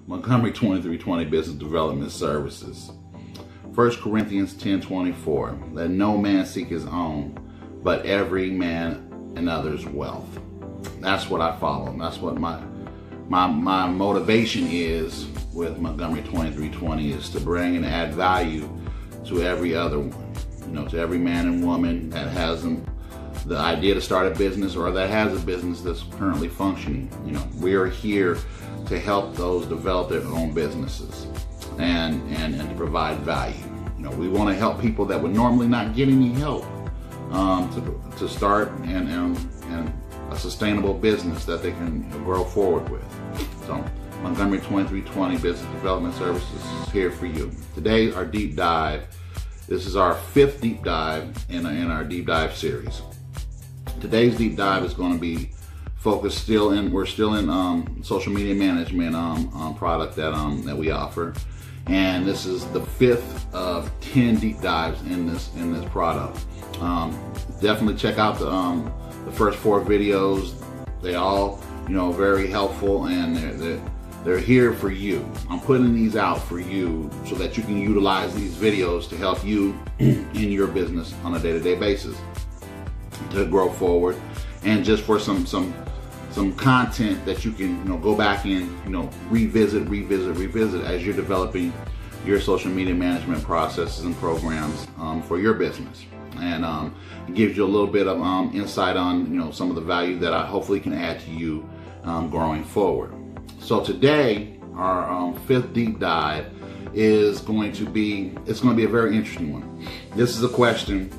Montgomery 2320 Business Development Services. 1 Corinthians 10:24. Let no man seek his own, but every man another's wealth. That's what I follow. That's what my motivation is with Montgomery 2320, is to bring and add value to every other one. To every man and woman that has the idea to start a business or that has a business that's currently functioning. We are here to help those develop their own businesses and to provide value. We want to help people that would normally not get any help to start and a sustainable business that they can grow forward with. So Montgomery 2320 Business Development Services is here for you. Today, our deep dive. This is our 5th deep dive in our DeepDive series. Today's deep dive is going to be focused we're still in social media management product that we offer, and this is the 5th of 10 deep dives in this product. Definitely check out the first 4 videos. They all very helpful, and they're here for you. I'm putting these out for you so that you can utilize these videos to help you in your business on a day-to-day basis to grow forward, and just for some content that you can go back and revisit as you're developing your social media management processes and programs for your business. And it gives you a little bit of insight on some of the value that I hopefully can add to you growing forward. So today, our 5th deep dive is going to be a very interesting one. This is a question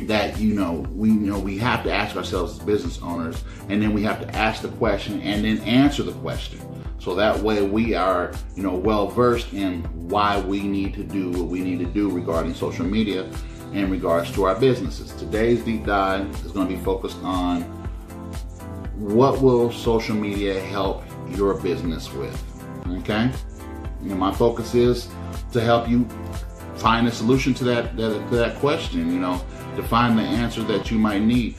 that we have to ask ourselves as business owners, and then we have to ask the question and then answer the question. So that way we are well versed in why we need to do what we need to do regarding social media in regards to our businesses. Today's deep dive is going to be focused on what will social media help your business with. Okay, my focus is to help you find a solution to that question. To find the answer that you might need.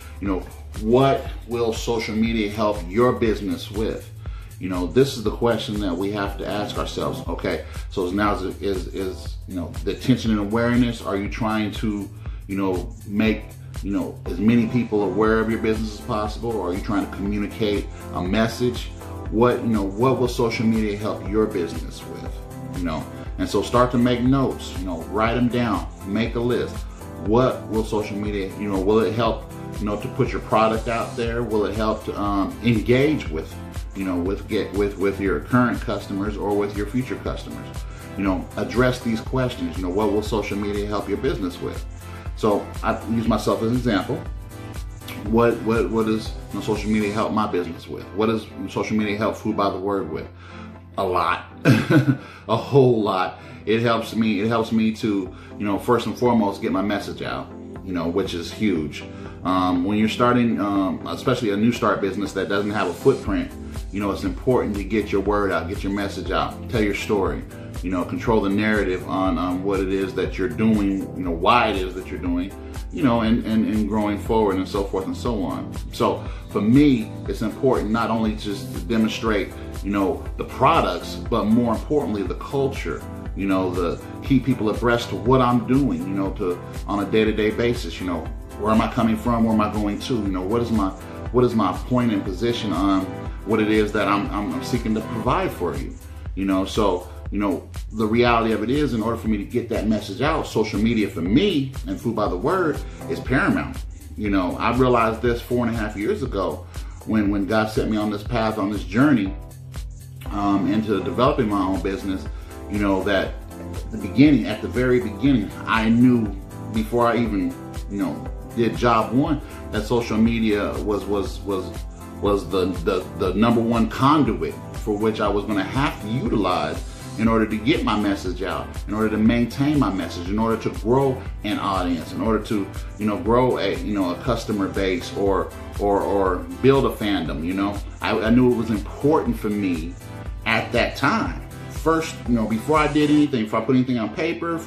What will social media help your business with? This is the question that we have to ask ourselves. Okay, so now is the attention and awareness. Are you trying to make as many people aware of your business as possible, or are you trying to communicate a message? What will social media help your business with? And so start to make notes. Write them down. Make a list. What will social media, will it help, to put your product out there? Will it help to engage with, with your current customers or with your future customers? Address these questions. What will social media help your business with? So I use myself as an example. What does social media help my business with? What does social media help Food by the Word with? A lot, a whole lot. It helps me to, first and foremost, get my message out, which is huge. When you're starting, especially a new start business that doesn't have a footprint, it's important to get your word out, get your message out, tell your story, control the narrative on what it is that you're doing, why it is that you're doing, and growing forward and so forth and so on. So for me, it's important not only just to demonstrate, the products, but more importantly, the culture. The keep people abreast to what I'm doing, on a day-to-day basis. Where am I coming from? Where am I going to? What is my point and position on what it is that I'm seeking to provide for you? So the reality of it is, in order for me to get that message out, social media for me and Food by the Word is paramount. I realized this 4.5 years ago when God set me on this path, on this journey into developing my own business. That at the very beginning, I knew before I even, did job 1, that social media was the number 1 conduit for which I was going to have to utilize in order to get my message out, in order to maintain my message, in order to grow an audience, in order to, grow a customer base or build a fandom. I knew it was important for me at that time. First, before I did anything, before I put anything on paper,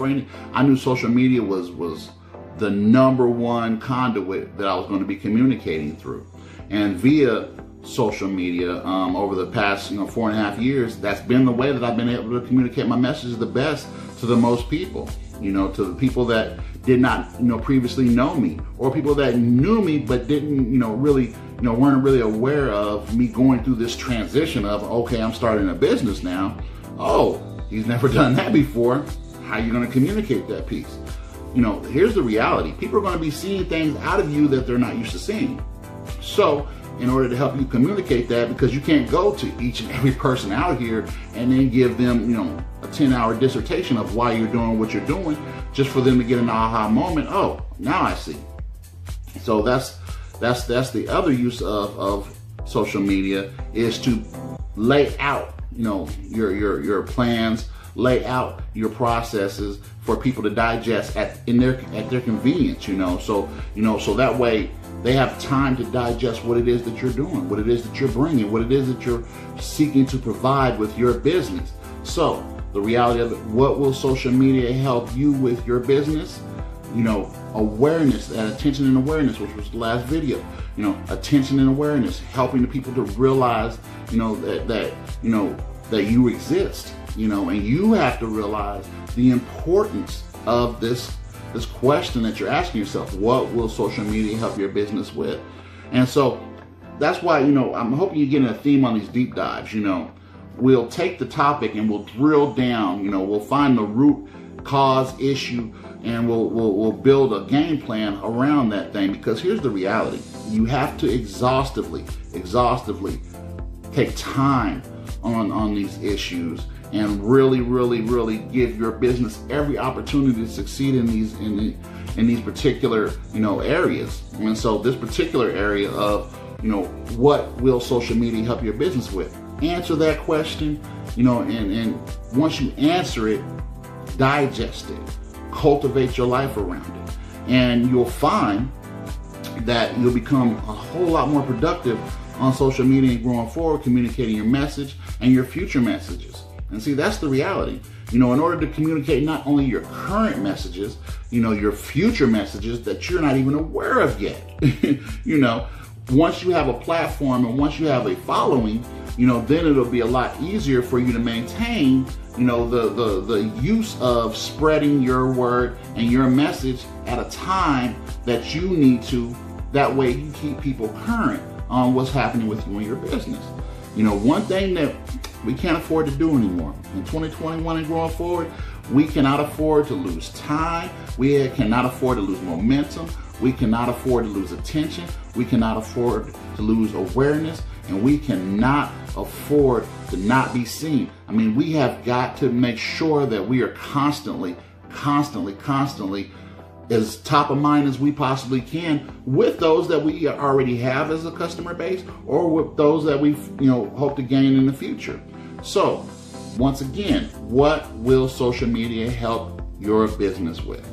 I knew social media was the number 1 conduit that I was going to be communicating through. And via social media over the past 4.5 years. That's been the way that I've been able to communicate my message the best to the most people. To the people that did not previously know me, or people that knew me but didn't really weren't really aware of me going through this transition of, okay, I'm starting a business now. Oh, he's never done that before. How are you going to communicate that piece? Here's the reality. People are going to be seeing things out of you that they're not used to seeing. So in order to help you communicate that, because you can't go to each and every person out here and then give them, a 10-hour dissertation of why you're doing what you're doing, just for them to get an aha moment. Oh, now I see. So that's the other use of social media, is to lay out, your plans, lay out your processes for people to digest at their convenience, so that way they have time to digest what it is that you're doing, what it is that you're bringing, what it is that you're seeking to provide with your business. So the reality of it, what will social media help you with your business? Awareness, and attention and awareness, which was the last video. Attention and awareness, helping the people to realize, that you exist, and you have to realize the importance of this question that you're asking yourself. What will social media help your business with? And so that's why, I'm hoping you're getting a theme on these deep dives. We'll take the topic and we'll drill down, we'll find the root cause issue, and we'll build a game plan around that thing. Because here's the reality. You have to exhaustively take time on these issues, and really give your business every opportunity to succeed in these particular areas. And so this particular area of what will social media help your business with? Answer that question, and once you answer it, digest it, cultivate your life around it, and you'll find that you'll become a whole lot more productive on social media and going forward, communicating your message and your future messages. And see, that's the reality. In order to communicate not only your current messages, your future messages that you're not even aware of yet. Once you have a platform and once you have a following, then it'll be a lot easier for you to maintain, the use of spreading your word and your message at a time that you need to. That way you keep people current on what's happening with you and your business. One thing that we can't afford to do anymore in 2021 and going forward, we cannot afford to lose time. We cannot afford to lose momentum. We cannot afford to lose attention. We cannot afford to lose awareness, and we cannot afford to not be seen. I mean, we have got to make sure that we are constantly as top of mind as we possibly can with those that we already have as a customer base, or with those that we hope to gain in the future. So once again, what will social media help your business with?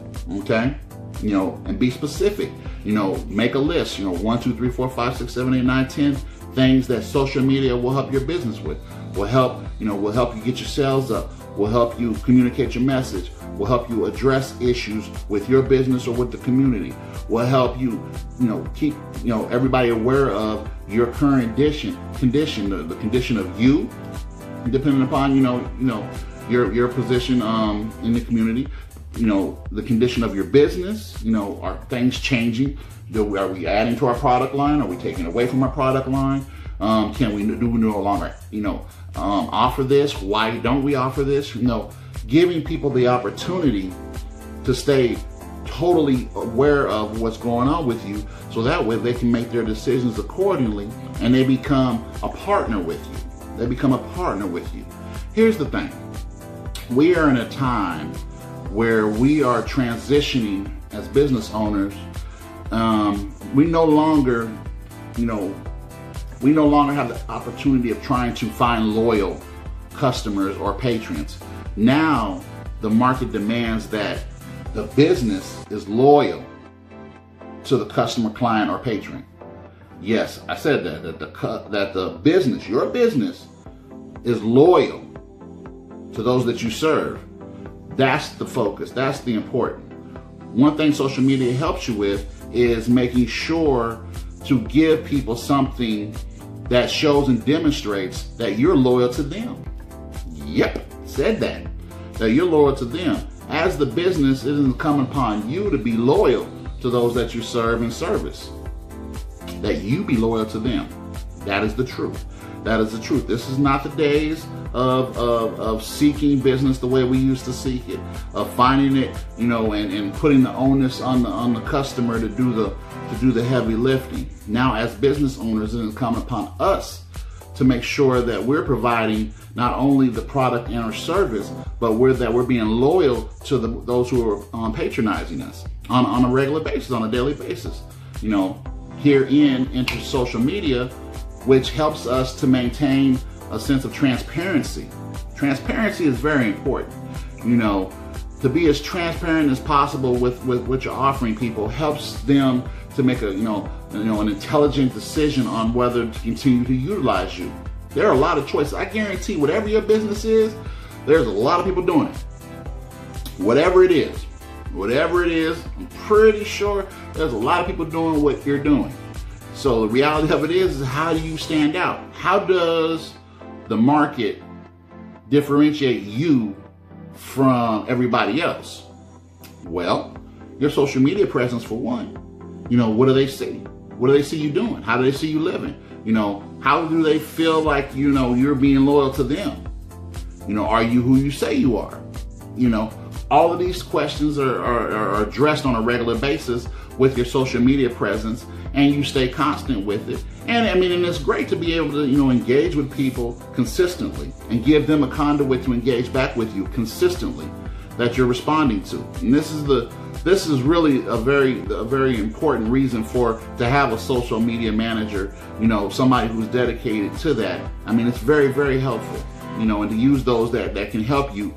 Okay, and be specific. Make a list. 1, 2, 3, 4, 5, 6, 7, 8, 9, 10 things that social media will help your business with. Will help you get your sales up. Will help you communicate your message. Will help you address issues with your business or with the community. Will help you, keep everybody aware of your current condition, the condition of you, depending upon your position in the community. The condition of your business. Are things changing? Are we adding to our product line? Are we taking away from our product line? Do we no longer offer this? Why don't we offer this? Giving people the opportunity to stay totally aware of what's going on with you, so that way they can make their decisions accordingly, and they become a partner with you. Here's the thing. We are in a time where we are transitioning as business owners. We no longer have the opportunity of trying to find loyal customers or patrons. Now, the market demands that the business is loyal to the customer, client, or patron. Yes, I said that the business, your business, is loyal to those that you serve. That's the focus. That's the important. One thing social media helps you with is making sure to give people something that shows and demonstrates that you're loyal to them. Yep, said that. That you're loyal to them. As the business, it is incumbent upon you to be loyal to those that you serve and service. That you be loyal to them. That is the truth. That is the truth. This is not the days of seeking business the way we used to seek it, of finding it, and putting the onus on the customer to do the heavy lifting. Now, as business owners, it is incumbent upon us to make sure that we're providing not only the product and our service, but we're being loyal to those who are patronizing us on a regular basis, on a daily basis. Herein enters social media, which helps us to maintain a sense of transparency. Transparency is very important. To be as transparent as possible with what you're offering people helps them to make an intelligent decision on whether to continue to utilize you. There are a lot of choices. I guarantee whatever your business is, there's a lot of people doing it. Whatever it is, I'm pretty sure there's a lot of people doing what you're doing. So the reality of it is how do you stand out? How does the market differentiate you from everybody else? Well, your social media presence for one. What do they see? What do they see you doing? How do they see you living? How do they feel like, you're being loyal to them? Are you who you say you are? All of these questions are addressed on a regular basis with your social media presence, and you stay constant with it. And it's great to be able to, engage with people consistently and give them a conduit to engage back with you consistently that you're responding to. And this is really a very important reason to have a social media manager, somebody who's dedicated to that. It's very, very helpful, and to use those that can help you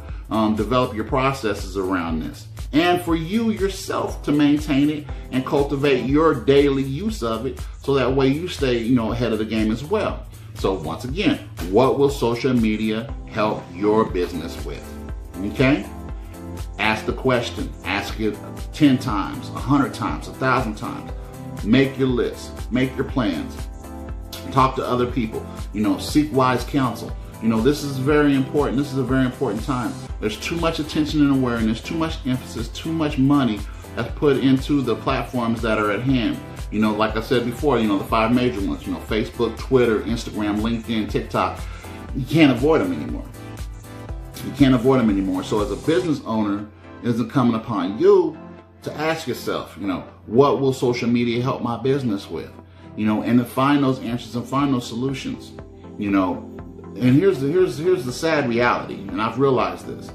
develop your processes around this. And for you yourself to maintain it and cultivate your daily use of it so that way you stay, ahead of the game as well. So once again, what will social media help your business with? Okay? Ask the question. Ask it 10 times, 100 times, 1,000 times. Make your list. Make your plans. Talk to other people. Seek wise counsel. This is very important. This is a very important time. There's too much attention and awareness, too much emphasis, too much money that's put into the platforms that are at hand. Like I said before, the 5 major ones, Facebook, Twitter, Instagram, LinkedIn, TikTok. You can't avoid them anymore. You can't avoid them anymore. So as a business owner, it's incumbent upon you to ask yourself, what will social media help my business with? And to find those answers and find those solutions. And here's the sad reality, and I've realized this.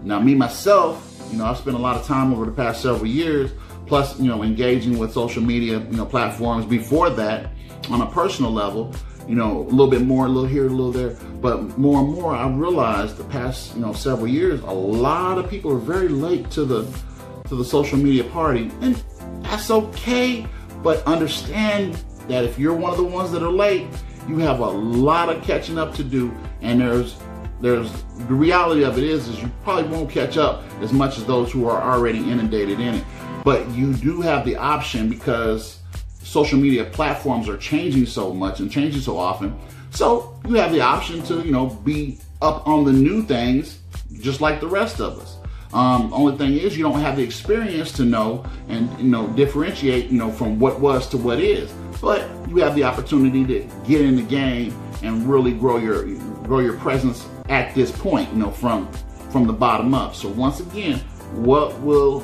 Now, me myself, I've spent a lot of time over the past several years, plus engaging with social media platforms before that on a personal level. A little bit more, a little here, a little there, but more and more, I've realized the past several years, a lot of people are very late to the social media party, and that's okay. But understand that if you're one of the ones that are late, you have a lot of catching up to do, and there's the reality of it is you probably won't catch up as much as those who are already inundated in it. But you do have the option, because social media platforms are changing so much and changing so often. So you have the option to, be up on the new things just like the rest of us. Only thing is you don't have the experience to know and, differentiate, from what was to what is. But you have the opportunity to get in the game and really grow your presence at this point, from the bottom up. So once again, what will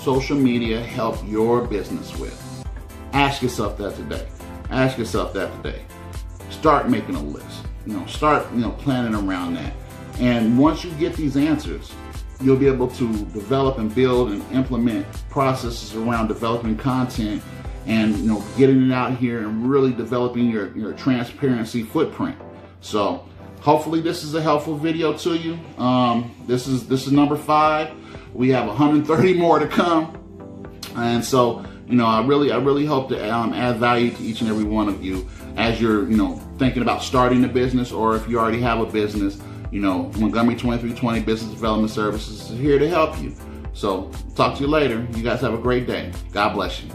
social media help your business with? Ask yourself that today. Ask yourself that today. Start making a list. Start planning around that. And once you get these answers, you'll be able to develop and build and implement processes around developing content and getting it out here and really developing your transparency footprint. So hopefully this is a helpful video to you. This is number 5. We have 130 more to come, and so I really hope to add value to each and every one of you as you're thinking about starting a business, or if you already have a business. Montgomery 2320 Business Development Services is here to help you. So talk to you later. You guys have a great day. God bless you.